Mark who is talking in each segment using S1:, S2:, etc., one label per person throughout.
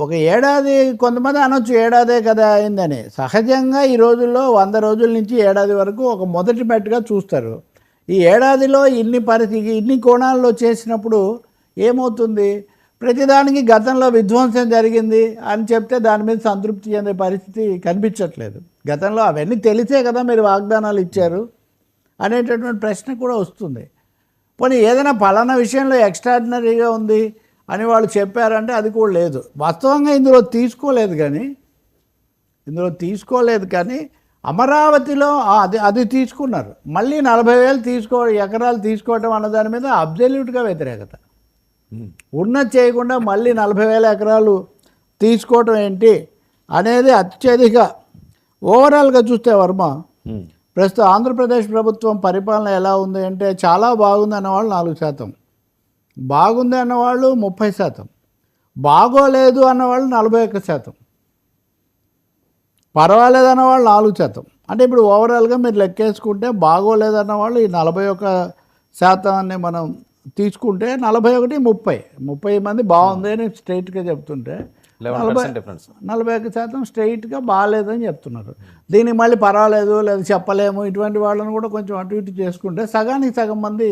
S1: ఒక ఏడాది కొంతమంది అనొచ్చు ఏడాదే కదా అయిందని. సహజంగా ఈ రోజుల్లో 100 రోజుల నుంచి ఏడాది వరకు ఒక మొదటి మెట్టుగా చూస్తారు. ఈ ఏడాదిలో ఇన్ని కోణాల్లో చేసినప్పుడు ఏమవుతుంది? ప్రతిదానికి గతంలో విధ్వంసం జరిగింది అని చెప్తే దాని మీద సంతృప్తి చెందే పరిస్థితి కనిపించట్లేదు. గతంలో అవన్నీ తెలిసే కదా మీరు వాగ్దానాలు ఇచ్చారు అనేటటువంటి ప్రశ్న కూడా వస్తుంది. పోనీ ఏదైనా పలానా విషయంలో ఎక్స్ట్రాడినరీగా ఉంది అని వాళ్ళు చెప్పారంటే అది కూడా లేదు. వాస్తవంగా ఇందులో తీసుకోలేదు కానీ అమరావతిలో అది తీసుకున్నారు. మళ్ళీ 40,000 ఎకరాలు తీసుకోవటం అన్న దాని మీద అబ్జల్యూట్గా వ్యతిరేకత. ఉన్నది చేయకుండా మళ్ళీ 40,000 ఎకరాలు తీసుకోవటం ఏంటి అనేది అత్యధిక ఓవరాల్గా చూస్తే వర్మ ప్రస్తుతం ఆంధ్రప్రదేశ్ ప్రభుత్వం పరిపాలన ఎలా ఉంది అంటే చాలా బాగుంది అన్నవాళ్ళు 4%, బాగుంది అన్నవాళ్ళు 30%, బాగోలేదు అన్నవాళ్ళు 41%, పర్వాలేదు అన్నవాళ్ళు 4%. అంటే ఇప్పుడు ఓవరాల్గా మీరు లెక్కేసుకుంటే బాగోలేదు అన్నవాళ్ళు ఈ 41% మనం తీసుకుంటే 41-30 మంది బాగుంది అని స్ట్రైట్గా చెప్తుంటే 41% స్ట్రైట్గా బాగాలేదని చెప్తున్నారు. దీనికి మళ్ళీ పర్వాలేదు లేదా చెప్పలేము ఇటువంటి వాళ్ళని కూడా కొంచెం అటు ఇటు చేసుకుంటే సగానికి సగం మంది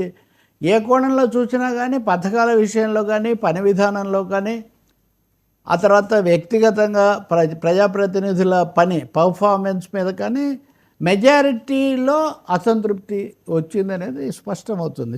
S1: ఏ కోణంలో చూసినా కానీ పథకాల విషయంలో కానీ పని విధానంలో కానీ ఆ తర్వాత వ్యక్తిగతంగా ప్రజాప్రతినిధుల పర్ఫార్మెన్స్ మీద కానీ మెజారిటీలో అసంతృప్తి వచ్చిందనేది స్పష్టమవుతుంది.